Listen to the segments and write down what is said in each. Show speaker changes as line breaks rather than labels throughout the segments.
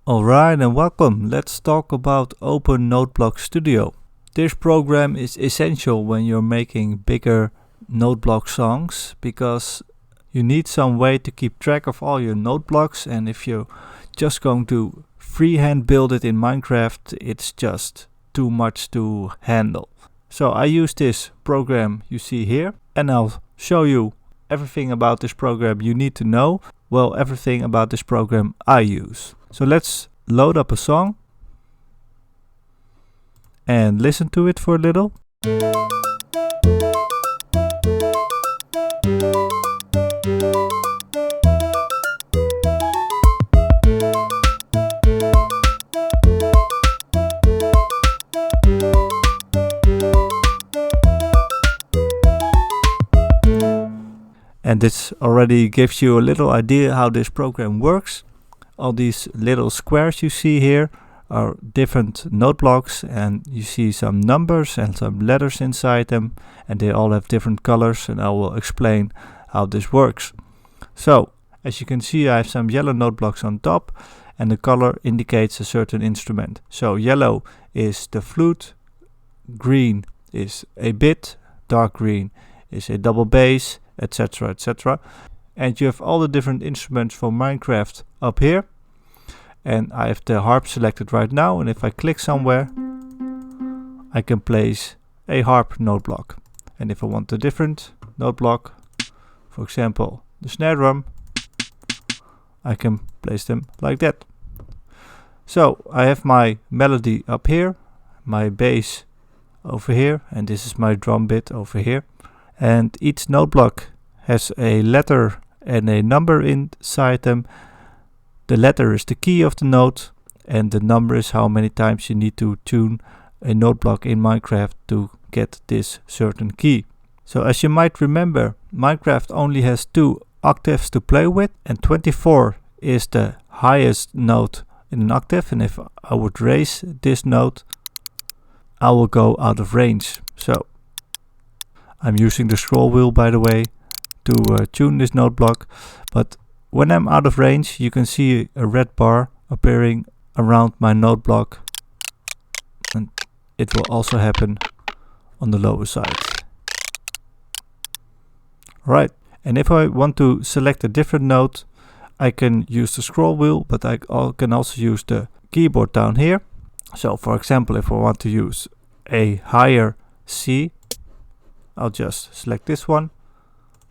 Alright, and welcome. Let's talk about Open Noteblock Studio. This program is essential when you're making bigger noteblock songs because you need some way to keep track of all your noteblocks, and if you're just going to freehand build it in Minecraft, it's just too much to handle. So I use this program you see here, and I'll show you everything about this program you need to know. Well, everything about this program I use. So let's load up a song and listen to it for a little. And this already gives you a little idea how this program works. All these little squares you see here are different note blocks, and you see some numbers and some letters inside them, and they all have different colors, and I will explain how this works. So as you can see, I have some yellow note blocks on top, and the color indicates a certain instrument. So yellow is the flute, green is a bit, dark green is a double bass, etc, etc. And you have all the different instruments for Minecraft up here, and I have the harp selected right now, and if I click somewhere I can place a harp note block. And if I want a different note block, for example the snare drum, I can place them like that. So I have my melody up here, my bass over here, and this is my drum bit over here, and each note block has a letter and a number inside them. The letter is the key of the note, and the number is how many times you need to tune a note block in Minecraft to get this certain key. So as you might remember, Minecraft only has 2 octaves to play with, and 24 is the highest note in an octave, and if I would raise this note I will go out of range. So I'm using the scroll wheel, by the way, to tune this note block, but when I'm out of range you can see a red bar appearing around my note block, and it will also happen on the lower side. Right, and if I want to select a different note I can use the scroll wheel, but I can also use the keyboard down here. So for example, if I want to use a higher C, I'll just select this one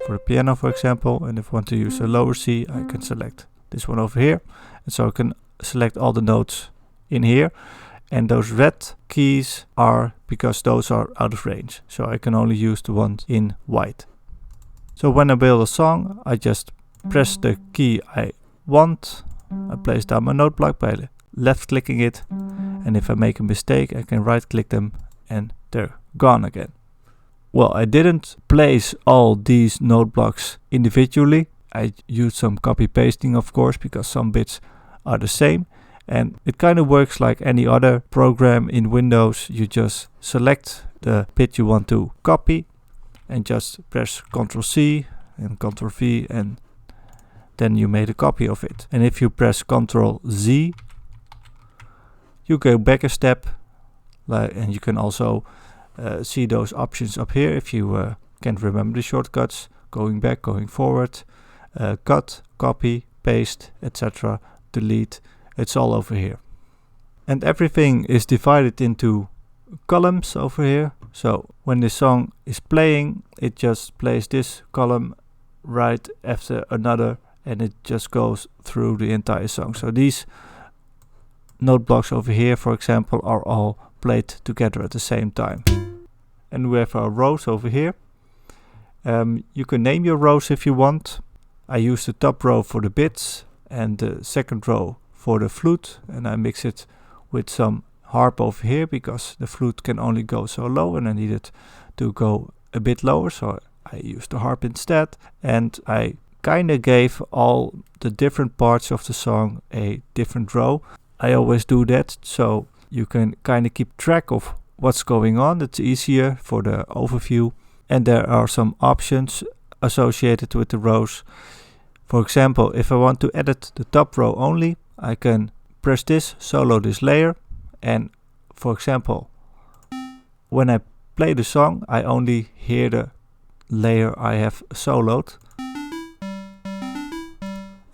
for the piano, for example, and if I want to use a lower C I can select this one over here, and so I can select all the notes in here, and those red keys are because those are out of range, so I can only use the ones in white. So when I build a song I just press the key I want, I place down my note block by left clicking it, and if I make a mistake I can right click them and they're gone again. Well, I didn't place all these note blocks individually. I used some copy pasting, of course, because some bits are the same, and it kind of works like any other program in Windows. You just select the bit you want to copy and just press Ctrl C and Ctrl V, and then you made a copy of it. And if you press Ctrl Z you go back a step, and you can also see those options up here if you can't remember the shortcuts: going back, going forward, cut, copy, paste, etc, delete. It's all over here, and everything is divided into columns over here. So when the song is playing it just plays this column right after another, and it just goes through the entire song. So these note blocks over here, for example, are all played together at the same time. And we have our rows over here. You can name your rows if you want. I use the top row for the bits and the second row for the flute, and I mix it with some harp over here because the flute can only go so low and I need it to go a bit lower, so I used the harp instead. And I kinda gave all the different parts of the song a different row. I always do that so you can kinda keep track of what's going on. It's easier for the overview, and there are some options associated with the rows. For example, if I want to edit the top row only, I can press this, solo this layer, and for example, when I play the song, I only hear the layer I have soloed.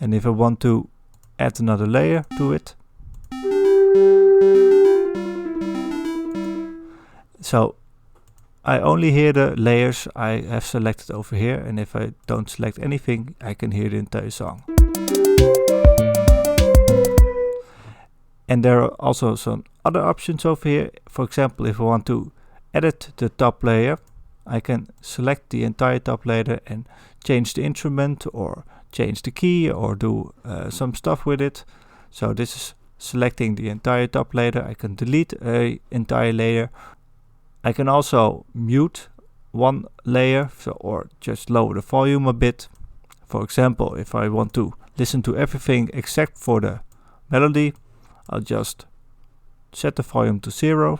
And if I want to add another layer to it, so I only hear the layers I have selected over here, and if I don't select anything, I can hear the entire song. And there are also some other options over here. For example, if I want to edit the top layer, I can select the entire top layer and change the instrument or change the key or do some stuff with it. So this is selecting the entire top layer. I can delete an entire layer. I can also mute one layer, or just lower the volume a bit. For example, if I want to listen to everything except for the melody, I'll just set the volume to 0.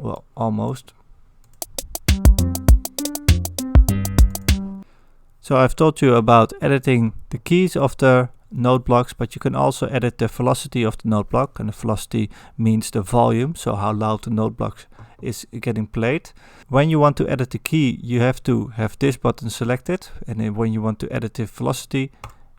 Well, almost. So I've told you about editing the keys of the note blocks, but you can also edit the velocity of the note block, and the velocity means the volume, so how loud the note block is getting played. When you want to edit the key, you have to have this button selected, and then when you want to edit the velocity,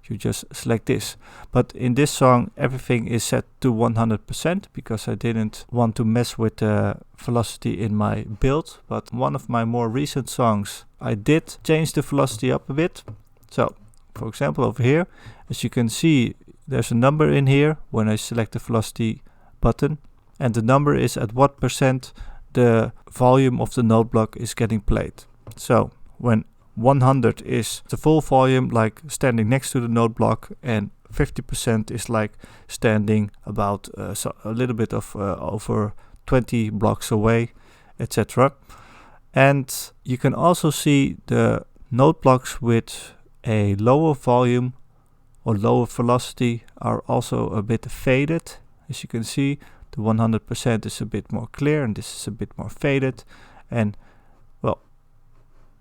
you just select this. But in this song, everything is set to 100% because I didn't want to mess with the velocity in my build. But one of my more recent songs, I did change the velocity up a bit. So, for example, over here, as you can see, there's a number in here when I select the velocity button, and the number is at what percent the volume of the note block is getting played. So when 100 is the full volume, like standing next to the note block, and 50% is like standing about a little bit of over 20 blocks away, etc. And you can also see the note blocks with a lower volume or lower velocity are also a bit faded. As you can see, the 100% is a bit more clear and this is a bit more faded. And well,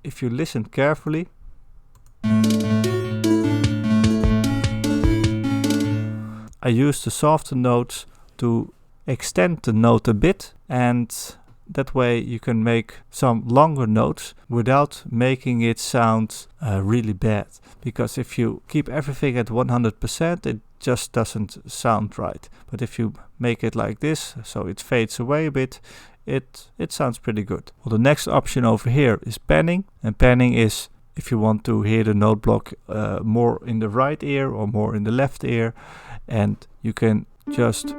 if you listen carefully, I use the softer notes to extend the note a bit, and that way you can make some longer notes without making it sound really bad. Because if you keep everything at 100%, it just doesn't sound right. But if you make it like this, so it fades away a bit, it sounds pretty good. Well, the next option over here is panning, and panning is if you want to hear the note block more in the right ear or more in the left ear, and you can just,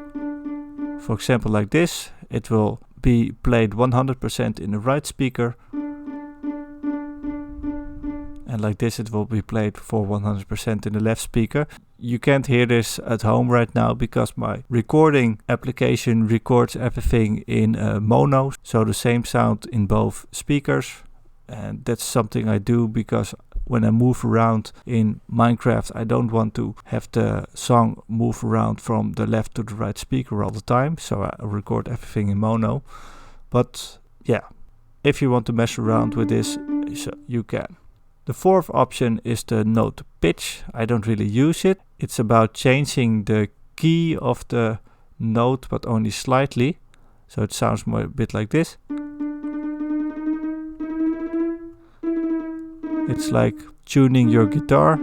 for example, like this, it will be played 100% in the right speaker, and like this it will be played for 100% in the left speaker. You can't hear this at home right now because my recording application records everything in mono, so the same sound in both speakers. And that's something I do because when I move around in Minecraft, I don't want to have the song move around from the left to the right speaker all the time, so I record everything in mono. But yeah, if you want to mess around with this, you can. The fourth option is the note pitch. I don't really use it. It's about changing the key of the note, but only slightly. So it sounds more a bit like this. It's like tuning your guitar.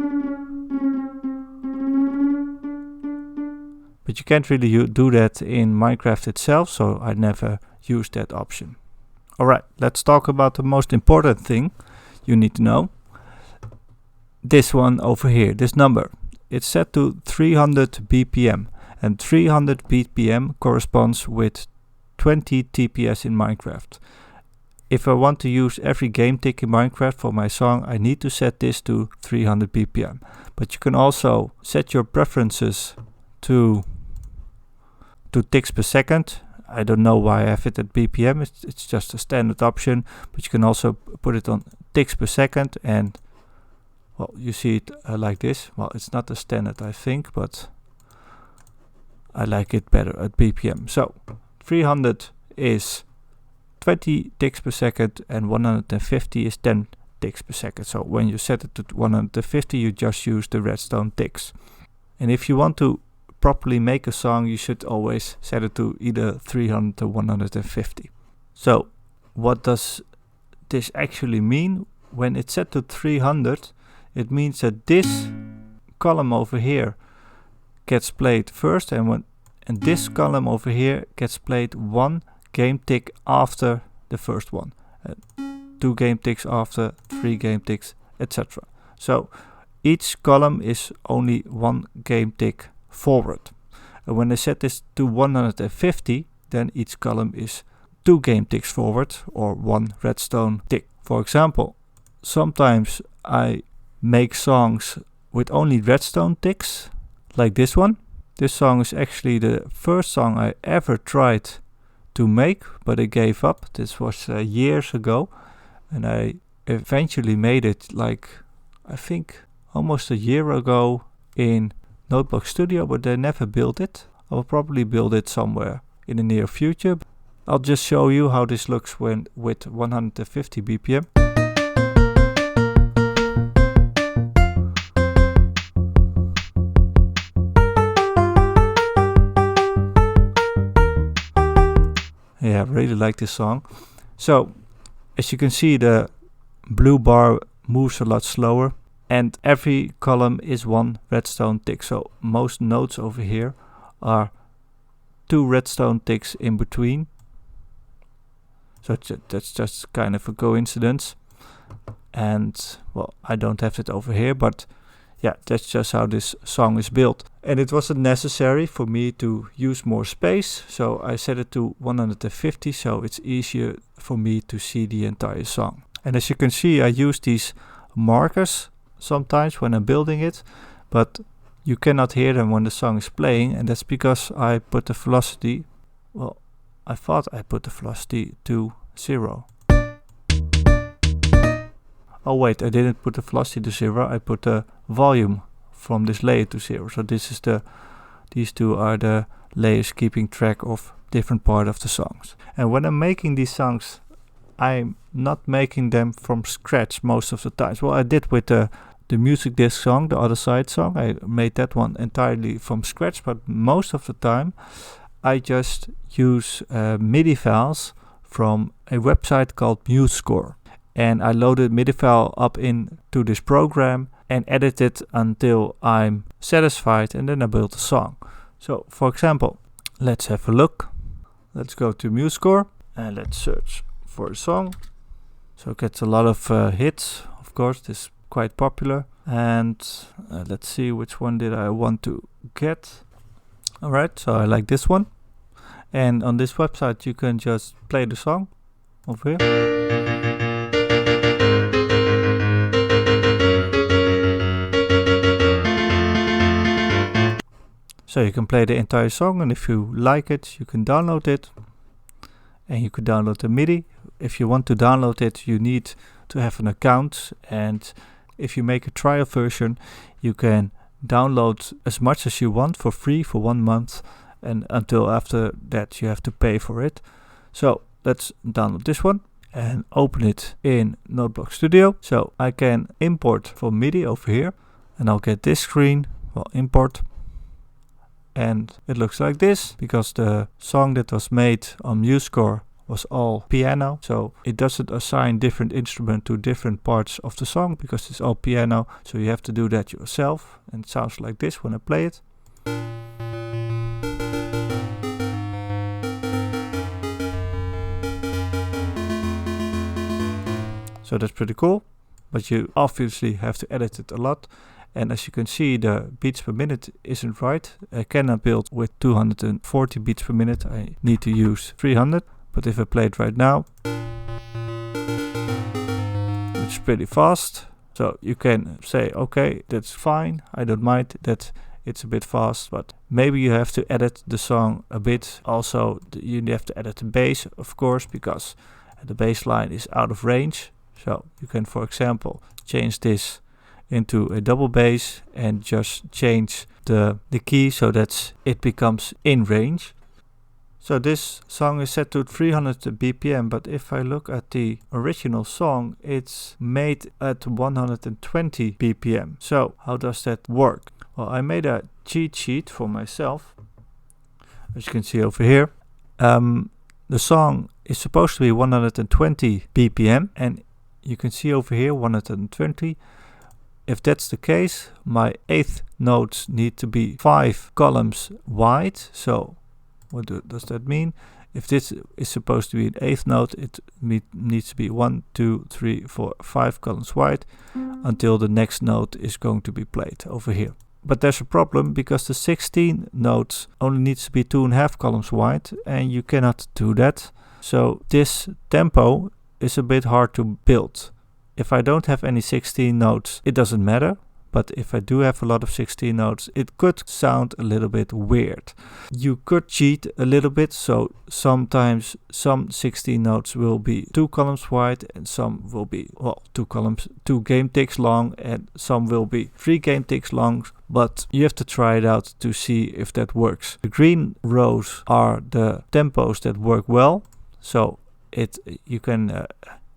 But you can't really do that in Minecraft itself, so I never use that option. Alright, let's talk about the most important thing you need to know. This one over here, this number. It's set to 300 BPM, and 300 BPM corresponds with 20 TPS in Minecraft. If I want to use every game tick in Minecraft for my song, I need to set this to 300 BPM. But you can also set your preferences to ticks per second. I don't know why I have it at BPM, it's just a standard option, but you can also put it on ticks per second, and well, you see it like this. Well, it's not a standard, I think, but I like it better at BPM. So 300 is 20 ticks per second and 150 is 10 ticks per second. So when you set it to 150, you just use the redstone ticks. And if you want to properly make a song, you should always set it to either 300 or 150. So what does this actually mean? When it's set to 300, it means that this column over here gets played first, and this column over here gets played 1 game tick after the first one, 2 game ticks after, 3 game ticks, etc. So each column is only 1 game tick forward. And when I set this to 150, then each column is 2 game ticks forward, or 1 redstone tick. For example, sometimes I make songs with only redstone ticks, like this one. This song is actually the first song I ever tried to make, but I gave up. This was years ago, and I eventually made it, like, I think almost a year ago in Noteblock Studio, but I never built it. I will probably build it somewhere in the near future. I'll just show you how this looks when with 150 BPM. Yeah, I really like this song. So, as you can see, the blue bar moves a lot slower, and every column is 1 redstone tick. So most notes over here are 2 redstone ticks in between. So that's just kind of a coincidence. And well, I don't have it over here, but yeah, that's just how this song is built. And it wasn't necessary for me to use more space, so I set it to 150, so it's easier for me to see the entire song. And as you can see, I use these markers sometimes when I'm building it, but you cannot hear them when the song is playing, and that's because I put the velocity, well, I thought I put the velocity to 0. Oh wait, I didn't put the velocity to 0, I put the volume from this layer to 0. So this is these two are the layers keeping track of different part of the songs. And when I'm making these songs, I'm not making them from scratch most of the times. Well, I did with the music disc song, the other side song. I made that one entirely from scratch, but most of the time I just use MIDI files from a website called Musescore. And I loaded MIDI file up into this program and edit it until I'm satisfied, and then I build a song. So for example, let's have a look. Let's go to Musescore and let's search for a song. So it gets a lot of hits, of course, this is quite popular. And let's see which one did I want to get. Alright, so I like this one. And on this website you can just play the song over here. So you can play the entire song, and if you like it, you can download it. And you can download the MIDI. If you want to download it, you need to have an account. And if you make a trial version, you can download as much as you want for free for 1 month. And until after that, you have to pay for it. So let's download this one and open it in Noteblock Studio. So I can import from MIDI over here, and I'll get this screen. Well, import. And it looks like this, because the song that was made on Musescore was all piano, so it doesn't assign different instrument to different parts of the song because it's all piano, so you have to do that yourself. And it sounds like this when I play it. So that's pretty cool, but you obviously have to edit it a lot. And as you can see, the beats per minute isn't right. I cannot build with 240 beats per minute. I need to use 300. But if I play it right now, it's pretty fast. So you can say, okay, that's fine. I don't mind that it's a bit fast, but maybe you have to edit the song a bit. Also, you have to edit the bass, of course, because the bass line is out of range. So you can, for example, change this into a double bass and just change the key so that it becomes in range. So this song is set to 300 BPM, but if I look at the original song, it's made at 120 BPM. So how does that work? Well, I made a cheat sheet for myself, as you can see over here. The song is supposed to be 120 BPM, and you can see over here 120. If that's the case, my eighth notes need to be 5 columns wide. So what does that mean? If this is supposed to be an eighth note, it needs to be 1, 2, 3, 4, 5 columns wide until the next note is going to be played over here. But there's a problem because the 16 notes only needs to be 2.5 columns wide, and you cannot do that. So this tempo is a bit hard to build. If I don't have any 16 notes, it doesn't matter. But if I do have a lot of 16 notes, it could sound a little bit weird. You could cheat a little bit, so sometimes some 16 notes will be 2 columns wide and some will be, 2 game ticks long, and some will be 3 game ticks long, but you have to try it out to see if that works. The green rows are the tempos that work well, so you can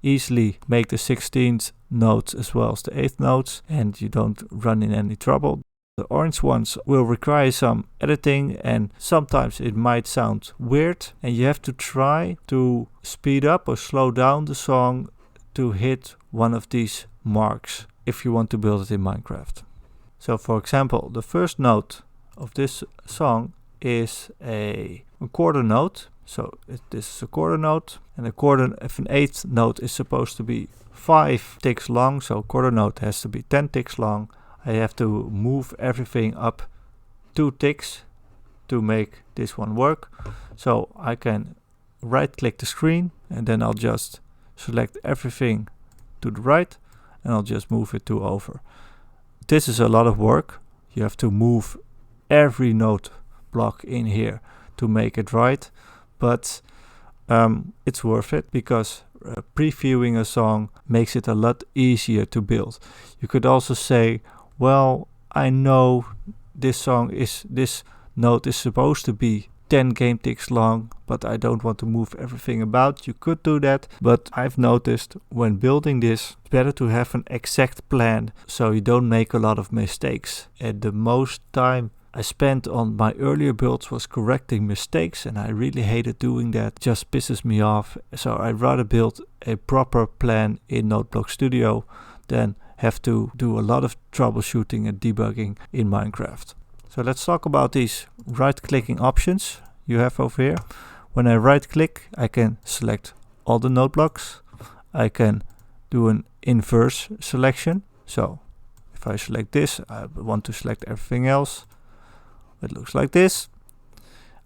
easily make the 16th notes as well as the 8th notes, and you don't run in any trouble. The orange ones will require some editing, and sometimes it might sound weird, and you have to try to speed up or slow down the song to hit one of these marks if you want to build it in Minecraft. So for example, the first note of this song is a quarter note. So this is a quarter note, and if an eighth note is supposed to be 5 ticks long, so quarter note has to be 10 ticks long. I have to move everything up 2 ticks to make this one work. So I can right click the screen, and then I'll just select everything to the right, and I'll just move it to over. This is a lot of work. You have to move every note block in here to make it right. But it's worth it because previewing a song makes it a lot easier to build. You could also say, well, I know this note is supposed to be 10 game ticks long, but I don't want to move everything about. You could do that, but I've noticed when building this, it's better to have an exact plan so you don't make a lot of mistakes. And the most time I spent on my earlier builds was correcting mistakes, and I really hated doing that. It just pisses me off. So I'd rather build a proper plan in Noteblock Studio than have to do a lot of troubleshooting and debugging in Minecraft. So let's talk about these right-clicking options you have over here. When I right-click, I can select all the note blocks. I can do an inverse selection. So if I select this, I want to select everything else. It looks like this.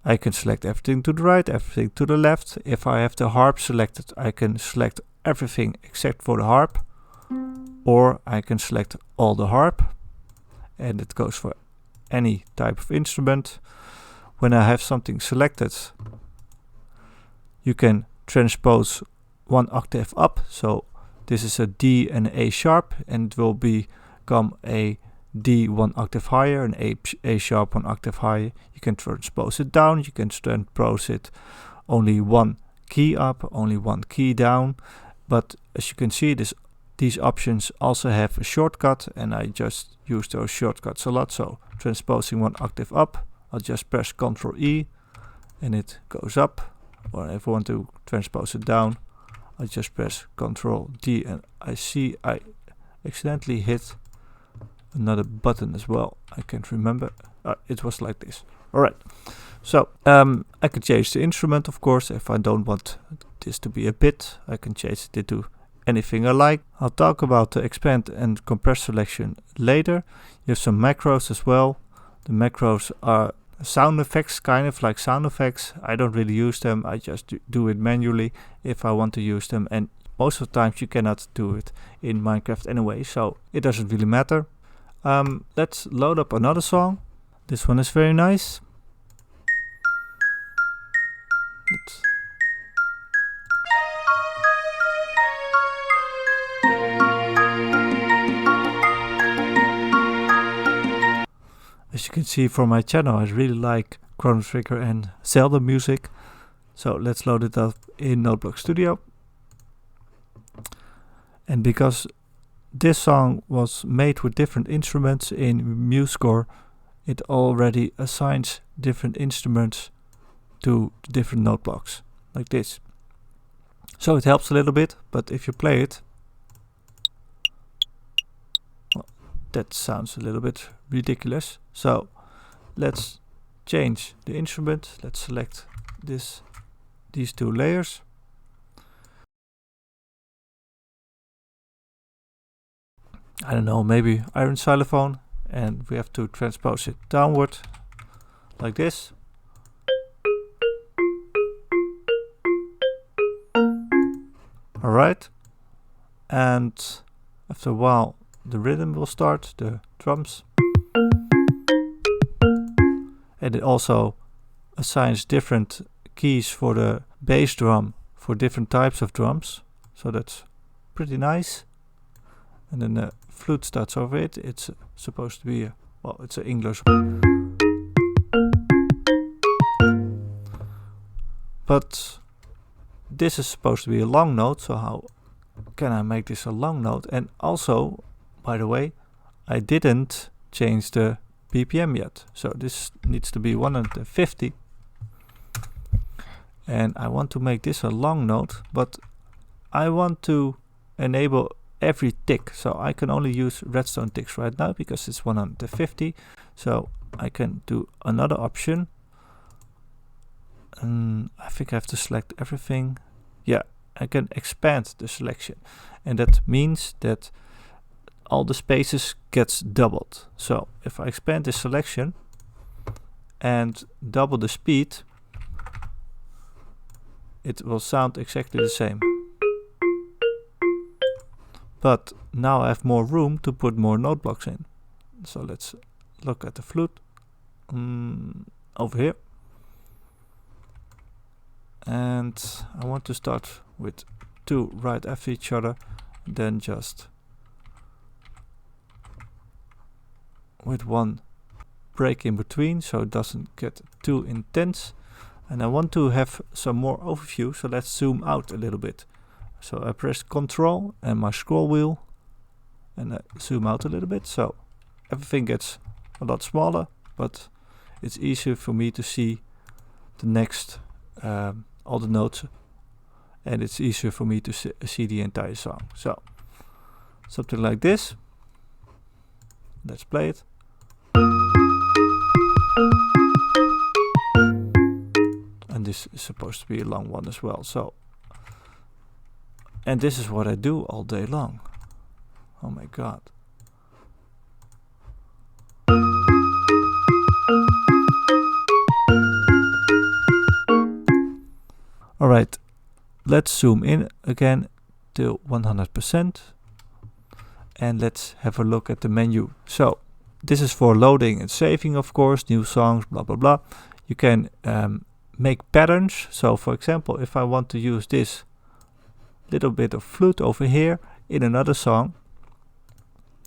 I can select everything to the right, everything to the left. If I have the harp selected, I can select everything except for the harp. Or I can select all the harp. And it goes for any type of instrument. When I have something selected, you can transpose 1 octave up. So this is a D and an A sharp, and it will become a D 1 octave higher and A sharp 1 octave higher. You can transpose it down, you can transpose it only 1 key up, only 1 key down. But as you can see, these options also have a shortcut, and I just use those shortcuts a lot. So transposing 1 octave up, I'll just press Ctrl E and it goes up. Or if I want to transpose it down, I just press Ctrl D, and I see I accidentally hit another button as well. I can't remember. It was like this. Alright, so I can change the instrument, of course. If I don't want this to be a bit, I can change it to anything I like. I'll talk about the expand and compress selection later. You have some macros as well. The macros are sound effects, kind of like sound effects. I don't really use them. I just do it manually if I want to use them, and most of the times you cannot do it in Minecraft anyway, so it doesn't really matter. Let's load up another song. This one is very nice. As you can see from my channel, I really like Chrono Trigger and Zelda music. So let's load it up in Noteblock Studio. And because this song was made with different instruments in Musescore, it already assigns different instruments to different note blocks, like this. So it helps a little bit, but if you play it, well, that sounds a little bit ridiculous. So let's change the instrument. Let's select these two layers. I don't know, maybe iron xylophone, and we have to transpose it downward like this. Alright, and after a while the rhythm will start, the drums, and it also assigns different keys for the bass drum for different types of drums, so that's pretty nice. And then the flute starts over it. It's supposed to be well, it's an English, but this is supposed to be a long note, so how can I make this a long note? And also, by the way, I didn't change the BPM yet, so this needs to be 150, and I want to make this a long note, but I want to enable every tick, so I can only use redstone ticks right now because it's 150. So I can do another option, and I think I have to select everything. Yeah, I can expand the selection, and that means that all the spaces gets doubled. So if I expand this selection and double the speed, it will sound exactly the same. But now I have more room to put more note blocks in. So let's look at the flute over here. And I want to start with 2 right after each other, then just with 1 break in between so it doesn't get too intense. And I want to have some more overview, so let's zoom out a little bit. So I press Ctrl and my scroll wheel, and I zoom out a little bit, so everything gets a lot smaller, but it's easier for me to see the next all the notes, and it's easier for me to see the entire song. So something like this. Let's play it. And this is supposed to be a long one as well. So, and this is what I do all day long. Oh my god. Alright, let's zoom in again to 100% and let's have a look at the menu. So this is for loading and saving, of course, new songs, blah blah blah. You can make patterns. So for example, if I want to use this little bit of flute over here in another song,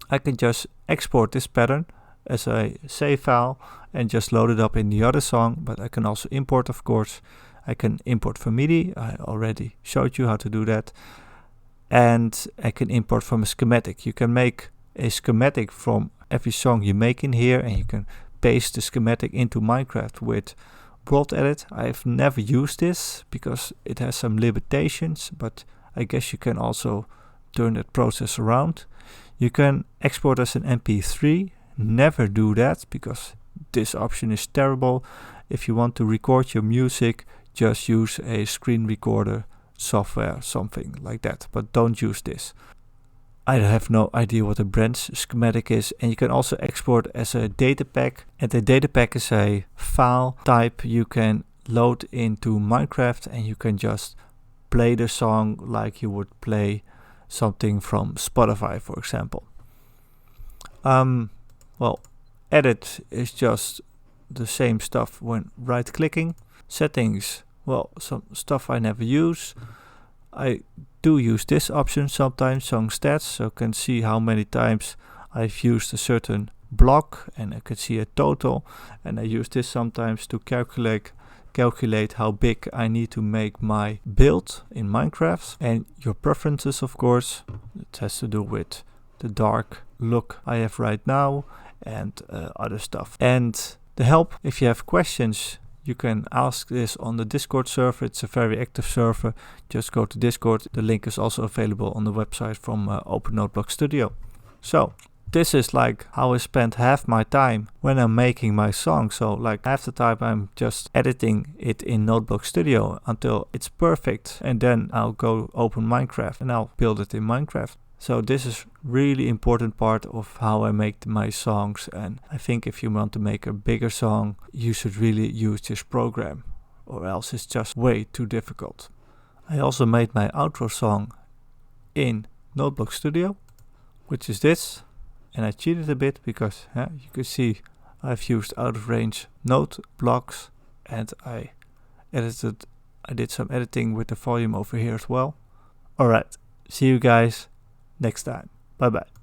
I can just export this pattern as a save file and just load it up in the other song. But I can also import, of course. I can import from MIDI. I already showed you how to do that. And I can import from a schematic. You can make a schematic from every song you make in here, and you can paste the schematic into Minecraft with Broad Edit. I've never used this because it has some limitations, but I guess you can also turn that process around. You can export as an MP3. Never do that because this option is terrible. If you want to record your music, just use a screen recorder software, something like that, but don't use this. I have no idea what a branch schematic is, and you can also export as a data pack, and the data pack is a file type you can load into Minecraft, and you can just play the song like you would play something from Spotify, for example. Well, edit is just the same stuff when right clicking. Settings, well, some stuff I never use. I do use this option sometimes, song stats, so I can see how many times I've used a certain block, and I can see a total, and I use this sometimes to calculate how big I need to make my build in Minecraft. And your preferences, of course, it has to do with the dark look I have right now, and other stuff. And the help, if you have questions, you can ask this on the Discord server. It's a very active server. Just go to Discord. The link is also available on the website from Open Noteblock Studio. So this is like how I spend half my time when I'm making my song. So like half the time I'm just editing it in Noteblock Studio until it's perfect. And then I'll go open Minecraft and I'll build it in Minecraft. So this is really important part of how I make my songs. And I think if you want to make a bigger song, you should really use this program, or else it's just way too difficult. I also made my outro song in Noteblock Studio, which is this. And I cheated a bit because you can see I've used out of range note blocks, and I did some editing with the volume over here as well. Alright, see you guys next time. Bye bye.